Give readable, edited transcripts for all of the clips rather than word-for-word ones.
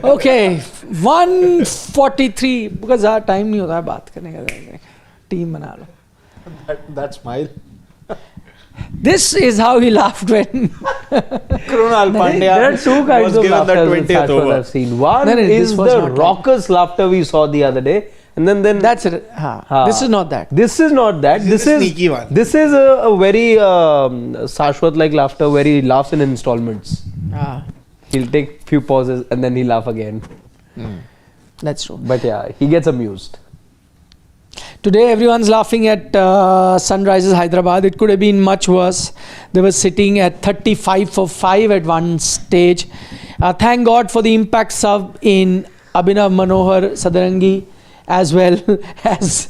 Okay, 143 because our time नहीं होता है बात करने का. Team बना लो. That smile. This is how he laughed when Krunal Pandya There are two kinds of laughter I've seen. One is the raucous laughter we saw the other day, and then that's it. This is not that. This is not that. This is a sneaky one. This is a very Shashwat like laughter where he laughs in installments. He'll take few pauses and then he'll laugh again. That's true. But yeah, he gets amused. Today everyone's laughing at Sunrisers Hyderabad. It could have been much worse. They were sitting at 35 for 5 at one stage. Thank God for the impact sub in Abhinav Manohar Sadarangi as well as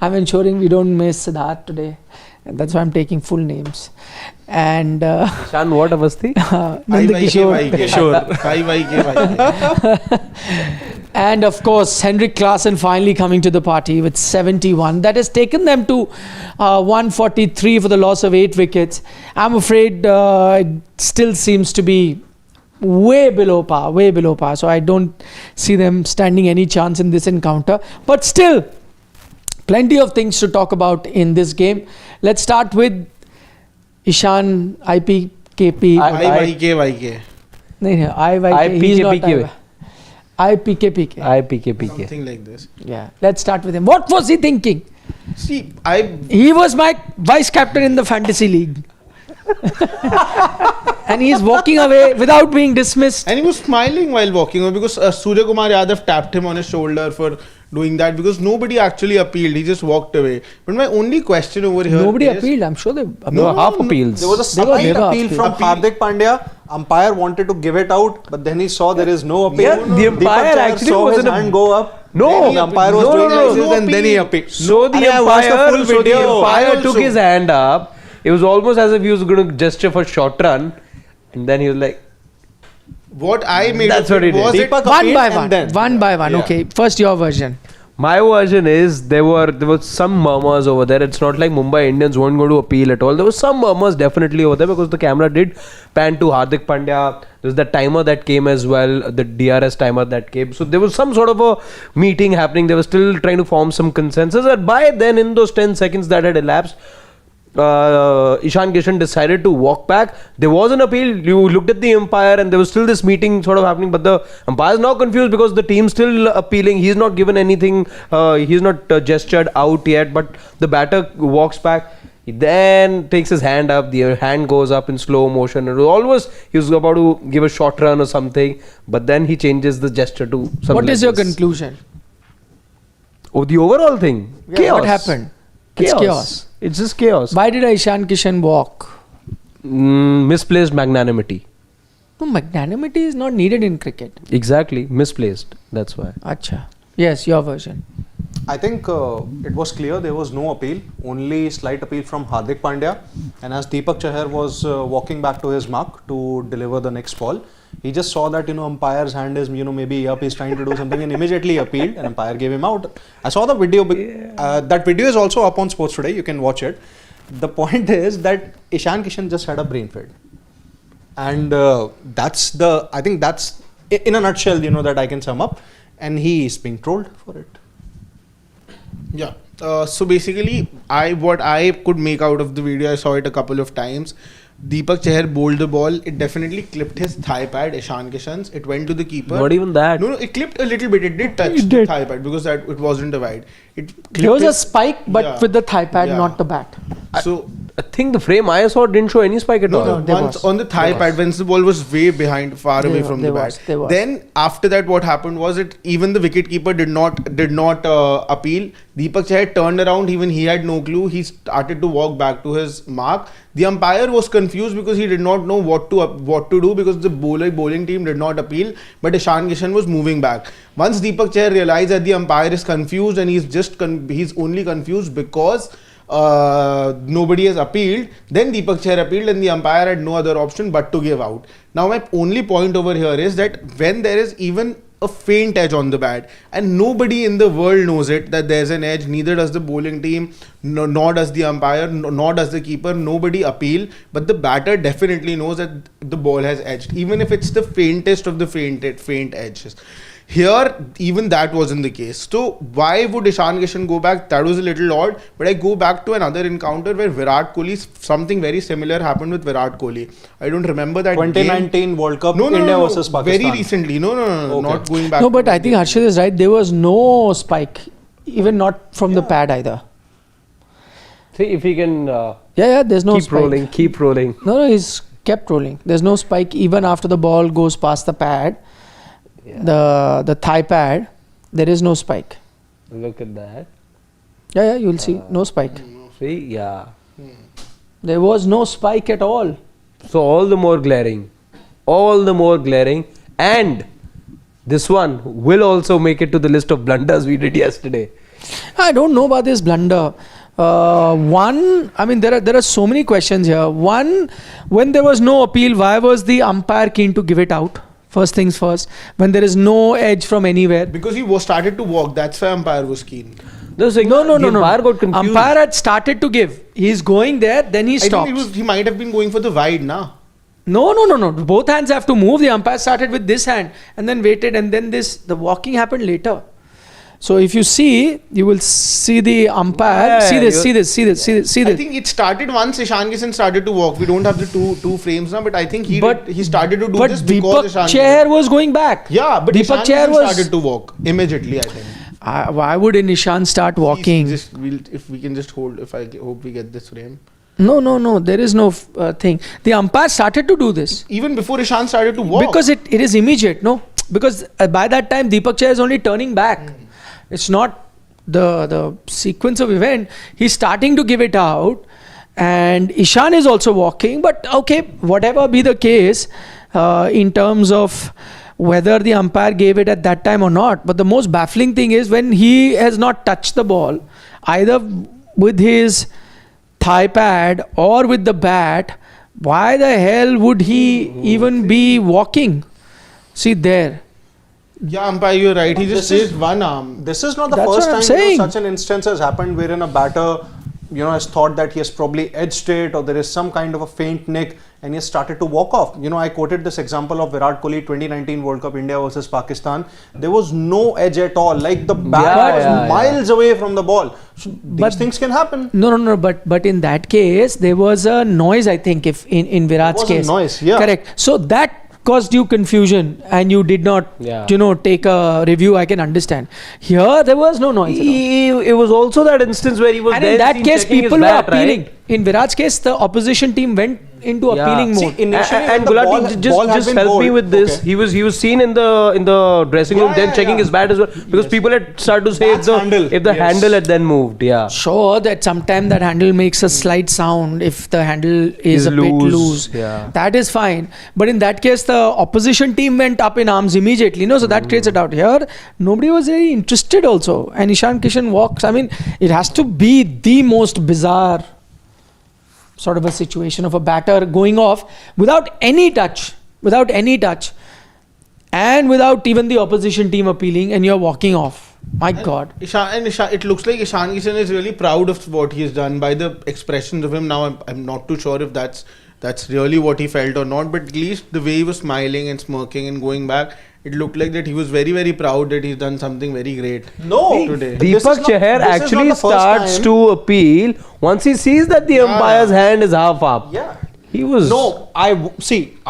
I'm ensuring we don't miss Siddharth today. That's why I'm taking full names. And Ishan, what Avasthi? And of course, Heinrich Klaasen finally coming to the party with 71. That has taken them to 143 for the loss of 8 wickets. I'm afraid it still seems to be way below par. So I don't see them standing any chance in this encounter. But still, plenty of things to talk about in this game. Let's start with Ishan IPKP. IYK. No, IYK. He's not IPKPK. Something like this. Yeah. Let's start with him. What was he thinking? See, He was my vice captain in the fantasy league. And he's walking away without being dismissed. And he was smiling while walking away because Surya Kumar Yadav tapped him on his shoulder for doing that because nobody actually appealed. He just walked away. But my only question over here Nobody is, appealed. I'm sure they half appeals. There was a slight appeal from Hardik Pandya. Umpire wanted to give it out, but then he saw there is no appeal. Yeah, the umpire actually saw his wasn't hand go up. No, the umpire was doing this and then he appealed. So the umpire took his hand up. It was almost as if he was going to gesture for short run, and then he was like, what I made That's what he did. was it One by one. Yeah. Okay, first your version. my version is there were some murmurs over there. It's not like Mumbai Indians weren't going to appeal at all. There was some murmurs definitely over there because the camera did pan to Hardik Pandya. There was that timer that came as well, the DRS timer that came. So there was some sort of a meeting happening. They were still trying to form some consensus. And by then, in those 10 seconds that had elapsed, Ishan Kishan decided to walk back. There was an appeal. You looked at the umpire and there was still this meeting sort of happening, but the umpire is now confused because the team's still appealing. He's not given anything. He's not gestured out yet, but the batter walks back. He then takes his hand up. The hand goes up in slow motion. It was he was about to give a short run or something, but then he changes the gesture to something. What is like your this. conclusion? Oh, the overall thing. Yeah, Chaos. what happened? It's chaos. It's just chaos. Why did Ishan Kishan walk? Misplaced magnanimity. No, magnanimity is not needed in cricket. Exactly. Misplaced. That's why. Acha. Yes, your version. I think it was clear there was no appeal, only slight appeal from Hardik Pandya. And as Deepak Chahar was walking back to his mark to deliver the next ball, he just saw that, umpire's hand is, maybe up, he's trying to do something and immediately appealed and umpire gave him out. I saw the video, that video is also up on Sports Today, you can watch it. The point is that Ishan Kishan just had a brain fade. And I think that's, in a nutshell, that I can sum up. And he is being trolled for it. Yeah. So basically, what I could make out of the video, I saw it a couple of times. Deepak Chahar bowled the ball. It definitely clipped his thigh pad, Ishan Kishan's. It went to the keeper. Not even that. No, it clipped a little bit. It did touch the thigh pad because it wasn't a wide. There was a spike, but with the thigh pad, not the bat. So I think the frame I saw didn't show any spike at all. once on the thigh pad, when the ball was way behind, far away from the bat. Then after that, what happened was even the wicketkeeper did not appeal. Deepak Chahar turned around. Even he had no clue. He started to walk back to his mark. The umpire was confused because he did not know what to do because the bowling team did not appeal. But Ishan Kishan was moving back. Once Deepak Chahar realized that the umpire is confused and he's only confused because nobody has appealed, then Deepak Chahar appealed and the umpire had no other option but to give out. Now my only point over here is that when there is even a faint edge on the bat, and nobody in the world knows it that there's an edge. Neither does the bowling team, nor does the umpire, nor does the keeper. Nobody appeal, but the batter definitely knows that the ball has edged, even if it's the faintest of the faint edges. Here, even that wasn't the case. So why would Ishan Kishan go back? That was a little odd. But I go back to another encounter where Virat Kohli, something very similar happened with Virat Kohli. I don't remember that 2019 game. World Cup, No, India versus Pakistan. Very recently. No, Okay. not going back. No, to but I think Harshit is right. There was no spike, even not from the pad either. See if he can There's no spike. keep rolling. No, he's kept rolling. There's no spike even after the ball goes past the pad. The thigh pad, there is no spike. Look at that. You'll see no spike. See, There was no spike at all. So all the more glaring, and this one will also make it to the list of blunders we did yesterday. I don't know about this blunder. One, I mean, there are so many questions here. One, when there was no appeal, why was the umpire keen to give it out? First things first, when there is no edge from anywhere. Because he started to walk, that's why umpire was keen. No. Umpire got confused. Umpire had started to give. He's going there, then he stops. I think he might have been going for the wide, nah. No. Both hands have to move. The umpire started with this hand and then waited, and then the walking happened later. So if you see, you will see the umpire. See this. I think it started once Ishan Kishan started to walk. We don't have the two frames now, but I think he started to do this because Ishan Chair was going back. Yeah, but Ishan Kishan started to walk immediately, I think. Why would Ishan start walking? If we can just hold, I hope we get this frame. No, there is no thing. The umpire started to do this. Even before Ishan started to walk. Because it is immediate, no? Because by that time, Deepak Chair is only turning back. It's not the sequence of event. He's starting to give it out, and Ishan is also walking. But okay, whatever be the case, in terms of whether the umpire gave it at that time or not. But the most baffling thing is when he has not touched the ball, either with his thigh pad or with the bat, why the hell would he even be walking? See there. Yeah, umpire, you're right. He just raised one arm. This is not the That's first what I'm time saying. such an instance has happened wherein a batter has thought that he has probably edged it, or there is some kind of a faint nick and he has started to walk off. I quoted this example of Virat Kohli 2019 World Cup, India versus Pakistan. There was no edge at all. Like the bat was miles away from the ball. So these things can happen. No. But in that case, there was a noise, I think, if in Virat's case. There was a noise, yeah. Correct. So that caused you confusion and you did not, take a review. I can understand. Here, there was no noise at all. It was also that instance where he was And there. in that case, people were appealing. Right? In Virat's case, the opposition team went into appealing mode. See, initially when And the Gulati, just help me with this. Okay. He was seen in the dressing room, then checking his bat as well, because people had started to say if the handle had then moved. Yeah. Sure, that sometimes that handle makes a slight sound if the handle is a bit loose. Yeah. That is fine. But in that case, the opposition team went up in arms immediately. So that creates a doubt. Here, nobody was very interested also. And Ishan Kishan walks. I mean, it has to be the most bizarre sort of a situation of a batter going off without any touch, and without even the opposition team appealing, and you're walking off. My God. Ishan, it looks like Ishan Kishan is really proud of what he's done by the expressions of him. Now, I'm not too sure if that's really what he felt or not, but at least the way he was smiling and smirking and going back, it looked like that he was very, very proud that he's done something very great today. Deepak Chahar actually starts to appeal once he sees that the umpire's hand is half up. Yeah. He was... No, I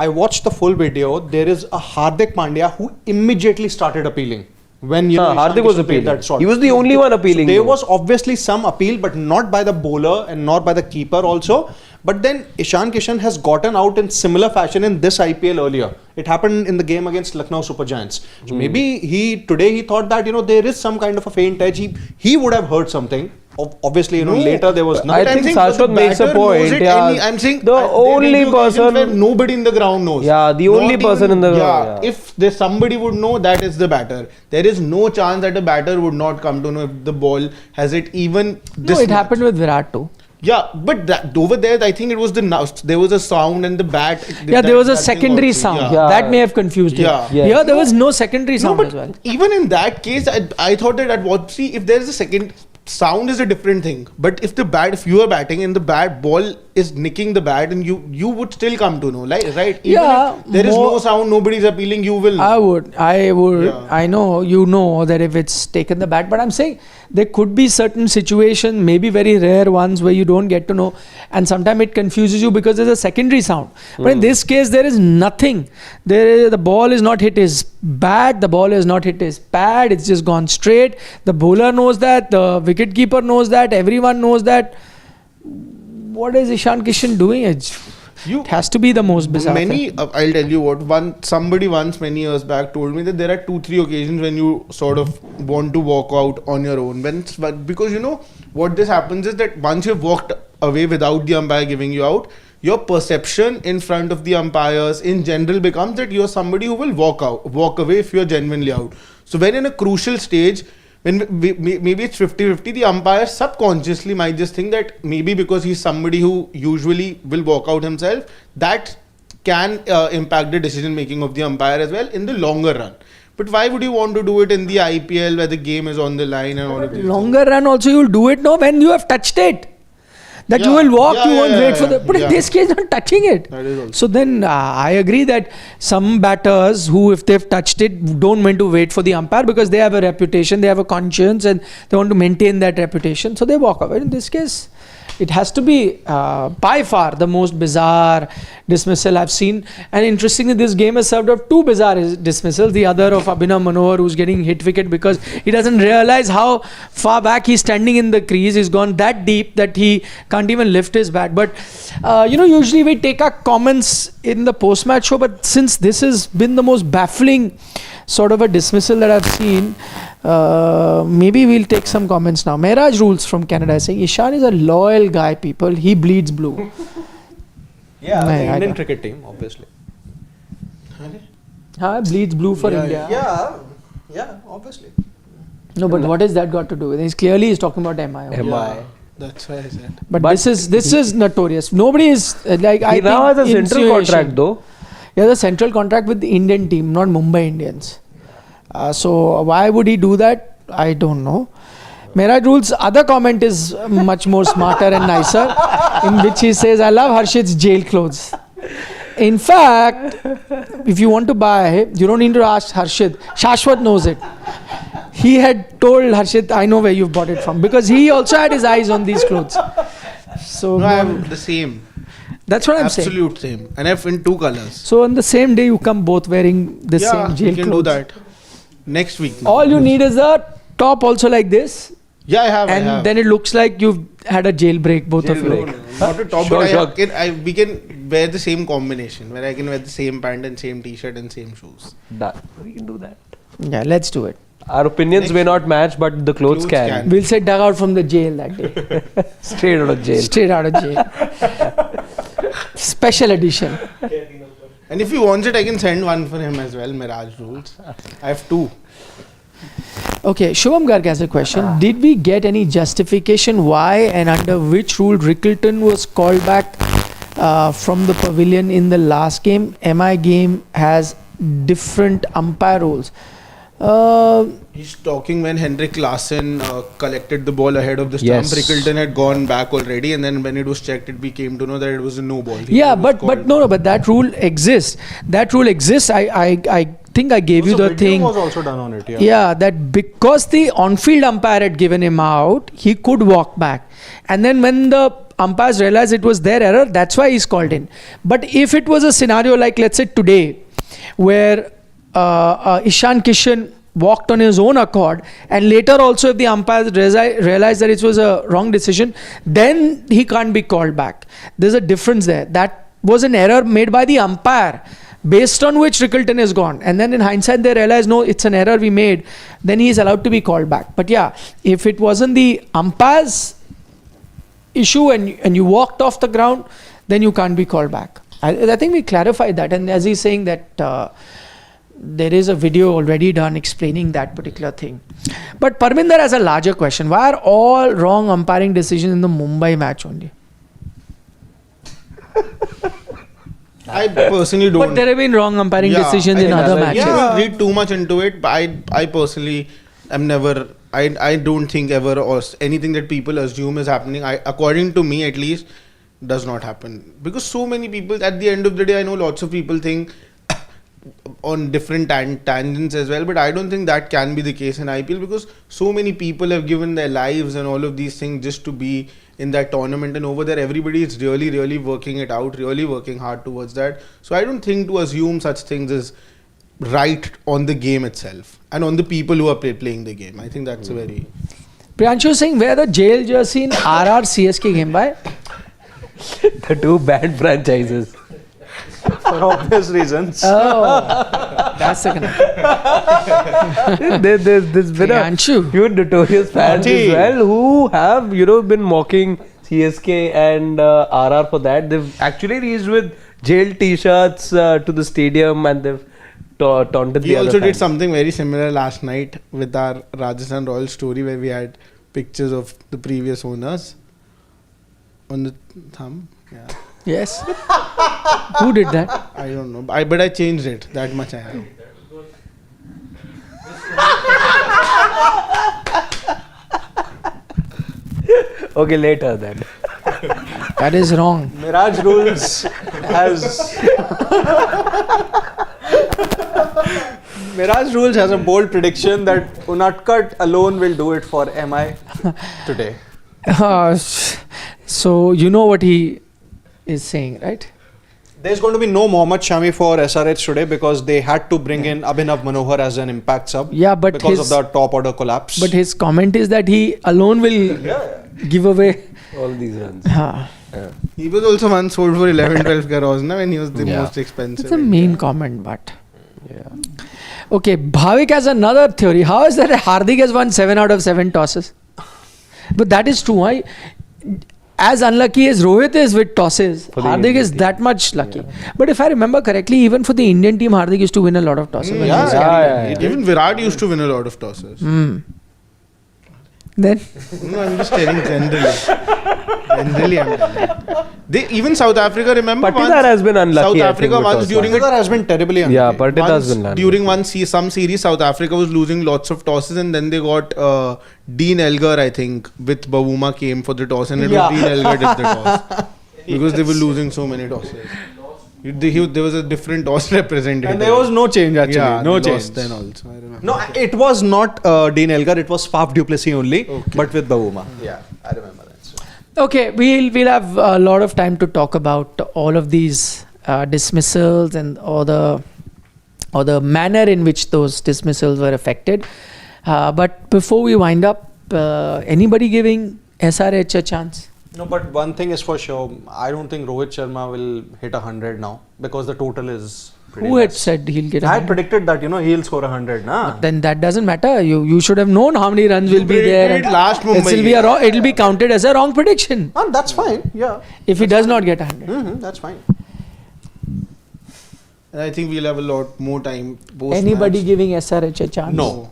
watched the full video. There is a Hardik Pandya who immediately started appealing. When Hardik was appealing. that shot. He was the only one appealing. So there was obviously some appeal, but not by the bowler and not by the keeper also. But then Ishan Kishan has gotten out in similar fashion in this IPL earlier. It happened in the game against Lucknow Super Giants. So maybe today he thought that there is some kind of a faint edge. He would have heard something. Obviously, later there was nothing. I think Shashwat makes a point. I'm saying the only person where nobody in the ground knows. Yeah, the only person in the ground. Yeah. If there's somebody would know, that is the batter. There is no chance that a batter would not come to know if the ball has it even. No, it happened with Virat too. Yeah, but over there, I think it was there was a sound and the bat. There was a secondary sound. Yeah. That may have confused you. Yeah. Here there was no secondary sound but as well. even in that case, I thought that if there is a second sound is a different thing. But if you are batting and the ball is nicking the bat, and you would still come to know, right? Even if there is no sound, nobody's appealing, you will know. I would. Yeah. I know you know that if it's taken the bat, but I'm saying there could be certain situations, maybe very rare ones, where you don't get to know, and sometimes it confuses you because there's a secondary sound. But in this case, there is nothing. The ball is not hit his bat. The ball is not hit his pad. It's just gone straight. The bowler knows that. The wicketkeeper knows that. Everyone knows that. What is Ishan Kishan doing? It has to be the most bizarre thing. I'll tell you what. Somebody once many years back told me that there are 2-3 occasions when you sort of want to walk out on your own. Because you know what this happens is that once you've walked away without the umpire giving you out, your perception in front of the umpires in general becomes that you're somebody who will walk away if you're genuinely out. So when in a crucial stage, when maybe it's 50-50, the umpire subconsciously might just think that maybe because he's somebody who usually will walk out himself, that can impact the decision making of the umpire as well in the longer run. But why would you want to do it in the IPL where the game is on the line and all of this? Longer run also you'll do it when you have touched it. That you will walk, you won't wait for the... But in this case, not touching it. That is also. So then I agree that some batters who, if they've touched it, don't want to wait for the umpire because they have a reputation, they have a conscience, and they want to maintain that reputation. So they walk away. In this case, it has to be by far the most bizarre dismissal I've seen. And interestingly, this game has served up 2 bizarre dismissals. The other of Abhinav Manohar, who's getting hit wicket because he doesn't realize how far back he's standing in the crease. He's gone that deep that he can't even lift his bat. But usually we take our comments in the post-match show, but since this has been the most baffling sort of a dismissal that I've seen, maybe we'll take some comments now. Mehraj Rules from Canada is saying Ishan is a loyal guy, people. He bleeds blue. Yeah, the Indian cricket team, obviously. Bleeds blue for India. Yeah, obviously. No, but what has that got to do with it? He's talking about MI. MI. That's why I said. But this is notorious. Nobody is like he now has a central contract though. He has a central contract with the Indian team, not Mumbai Indians. So why would he do that? I don't know. Mehraj Rules' other comment is much more smarter and nicer, in which he says, I love Harshit's jail clothes. In fact, if you want to buy, you don't need to ask Harshit. Shashwat knows it. He had told Harshit, I know where you've bought it from, because he also had his eyes on these clothes. So I have the same. That's what I'm saying. Absolute same. And I have in 2 colors. So on the same day, you come both wearing the same jail clothes. Yeah, we can do that. Next week. All you need is a top also like this. Yeah, I have. And then it looks like you've had a jailbreak, both of you. No, not a top, but we can wear the same combination, where I can wear the same pant and same t-shirt and same shoes. Done. We can do that. Yeah, let's do it. Our opinions may not match, but the clothes can. We'll say dug out from the jail that day. Straight out of jail. Straight out of jail. Special edition. And if he wants it, I can send one for him as well, Mehraj Rules. I have 2. Okay, Shubham Garg has a question. Did we get any justification why and under which rule Rickleton was called back from the pavilion in the last game? MI game has different umpire rules. He's talking when Heinrich Klaasen collected the ball ahead of the stump. Yes. Rickleton had gone back already, and then when it was checked, we came to know that it was a no ball. But that rule exists. That rule exists. I think I gave you the thing. Was also done on it. Yeah, that because the on-field umpire had given him out, he could walk back. And then when the umpires realized it was their error, that's why he's called in. But if it was a scenario like, let's say today, where Ishan Kishan walked on his own accord, and later also if the umpires realized that it was a wrong decision, then he can't be called back. There's a difference there. That was an error made by the umpire, based on which Rickleton is gone. And then in hindsight, they realize, no, it's an error we made. Then he is allowed to be called back. But yeah, if it wasn't the umpire's issue and you walked off the ground, then you can't be called back. I think we clarified that. And as he's saying that there is a video already done explaining that particular thing. But Parminder has a larger question. Why are all wrong umpiring decisions in the Mumbai match only? I personally don't. But there have been wrong umpiring decisions in other matches. Yeah, read too much into it. But I personally am never. I don't think ever or anything that people assume is happening. According to me, at least, does not happen, because so many people. At the end of the day, I know lots of people think on different tangents as well, but I don't think that can be the case in IPL, because so many people have given their lives and all of these things just to be in that tournament, and over there everybody is really working it out, really working hard towards that. So I don't think to assume such things is right on the game itself and on the people who are playing the game. I think that's a very... Priyanshu Singh, wear the jail jersey in RR CSK game by? The two bad franchises. For obvious reasons. Oh, that's the connection. There's been a few notorious fans as well who have, been mocking CSK and RR for that. They've actually reached with jail t-shirts to the stadium, and they've taunted the other We also did fans. something very similar last night with our Rajasthan Royals story, where we had pictures of the previous owners on the thumb. Yeah. Yes. Who did that? I don't know. But I changed it. That much I have. Okay, later then. That is wrong. Mirage Rules has Mirage Rules has a bold prediction that Unatkat alone will do it for MI today. So you know what he is saying, right? There's going to be no Mohammad Shami for SRH today because they had to bring in Abhinav Manohar as an impact sub. Yeah, but because of the top order collapse. But his comment is that he alone will give away All these runs. He was also once sold for 11-12 crores when he was the most expensive. It's a mean comment, but okay. Bhavik has another theory. How is that Hardik has won 7 out of 7 tosses? But that is true. As unlucky as Rohit is with tosses, Hardik is that much lucky. But if I remember correctly, even for the Indian team, Hardik used to win a lot of tosses. Even Virat used to win a lot of tosses. Then? No, I'm just telling generally. Generally, I'm telling. Even South Africa, remember? Patidar has been unlucky. South Africa once during Patidar has been terribly unlucky. Yeah, Patidar has been unlucky. During some series, South Africa was losing lots of tosses, and then they got Dean Elgar, I think, with Bavuma came for the toss, and it was Dean Elgar did the toss because they were losing so many tosses. There was a different toss representative. And there was no change actually. Yeah, no they change. lost then also. I remember. No, it was not Dean Elgar. It was Faf du Plessis only, but with Bavuma. Yeah, I remember that. So. Okay, we'll have a lot of time to talk about all of these dismissals and or the manner in which those dismissals were affected. But before we wind up, anybody giving SRH a chance? No, but one thing is for sure. I don't think Rohit Sharma will hit 100 now because the total is pretty Who had less. said he'll get I had 100? predicted that he'll score 100. Nah. Then that doesn't matter. You should have known how many runs will be there. predicted last Mumbai It'll be counted as a wrong prediction And that's fine. Yeah. if he does not get 100. That's fine. And I think we'll have a lot more time. Anybody giving SRH a chance? No.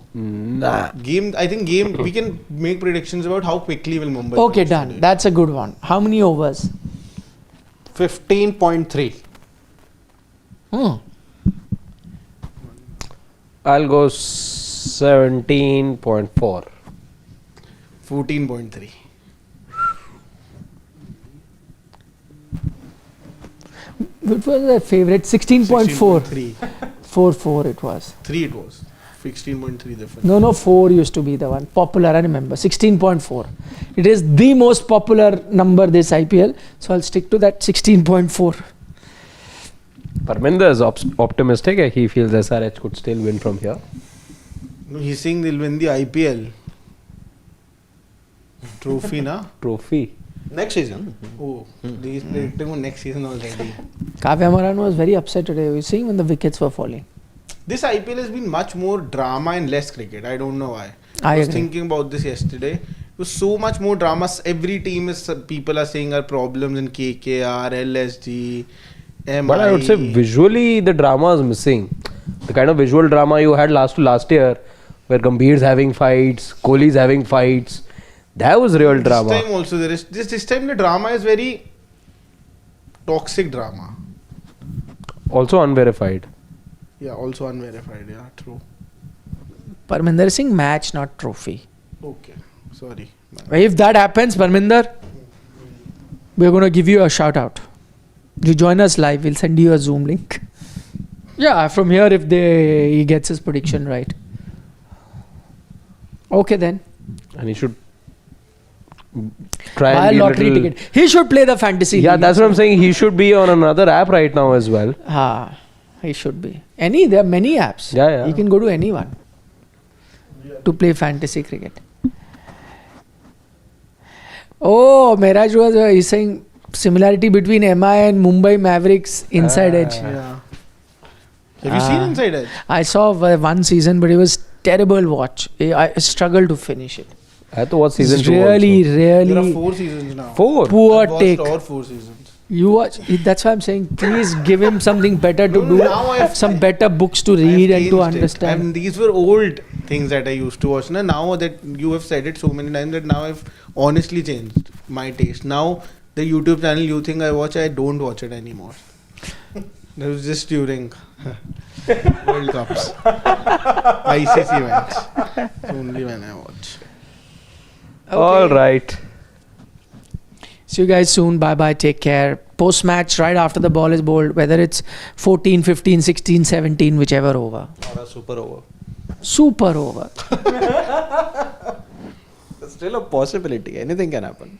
Game. We can make predictions about how quickly will Mumbai. Okay, finish done. today. That's a good one. How many overs? 15.3. I'll go 17.4. 14.3. What was the favorite? 16.4. 4 it was. 3 it was. 16.3 difference. No, 4 used to be the one. Popular, I remember. 16.4. It is the most popular number this IPL. So I'll stick to that 16.4. Parminder is optimistic. He feels SRH could still win from here. No, he's saying they'll win the IPL trophy, na? Trophy. Next season. Oh, he's predicting for next season already. Kavya Maran was very upset today. We were seeing when the wickets were falling. This IPL has been much more drama and less cricket. I don't know why. I was agree. thinking about this yesterday. It was so much more drama. Every team is people are saying are problems in KKR, LSG, MI. But I would say visually the drama is missing. The kind of visual drama you had last year, where Gambhir's having fights, Kohli's having fights, that was real drama. This time also there is this time the drama is very toxic drama. Also unverified. Yeah, also unverified. Yeah, true. Parminder Singh match, not trophy. Okay, sorry. If that happens, Parminder, we're going to give you a shout out. You join us live, we'll send you a Zoom link. Yeah, from here if he gets his prediction right. Okay then. And he should try Buy and a be lottery little... ticket. He should play the fantasy. Yeah, league. that's what I'm saying. He should be on another app right now as well. He should be. There are many apps. Yeah. You can go to anyone to play fantasy cricket. Oh, Mehraj was he's saying similarity between MI and Mumbai Mavericks Inside Edge. Yeah. Have you seen Inside Edge? I saw one season, but it was terrible watch. I struggled to finish it. I have to watch season It's 2 really, also. really There are 4 seasons now. 4? poor I've watched take. all 4 seasons. You watch. That's why I'm saying, please give him something better to do. now I've- Some better books to read and to understand. And these were old things that I used to watch. Now that you have said it so many times that now I've honestly changed my taste. Now the YouTube channel you think I watch, I don't watch it anymore. That was just during World Cups, ICC match. It's only when I watch. All right. See you guys soon. Bye bye. Take care. Post match right after the ball is bowled, whether it's 14, 15, 16, 17, whichever over. Or a super over. Super over. Still a possibility. Anything can happen.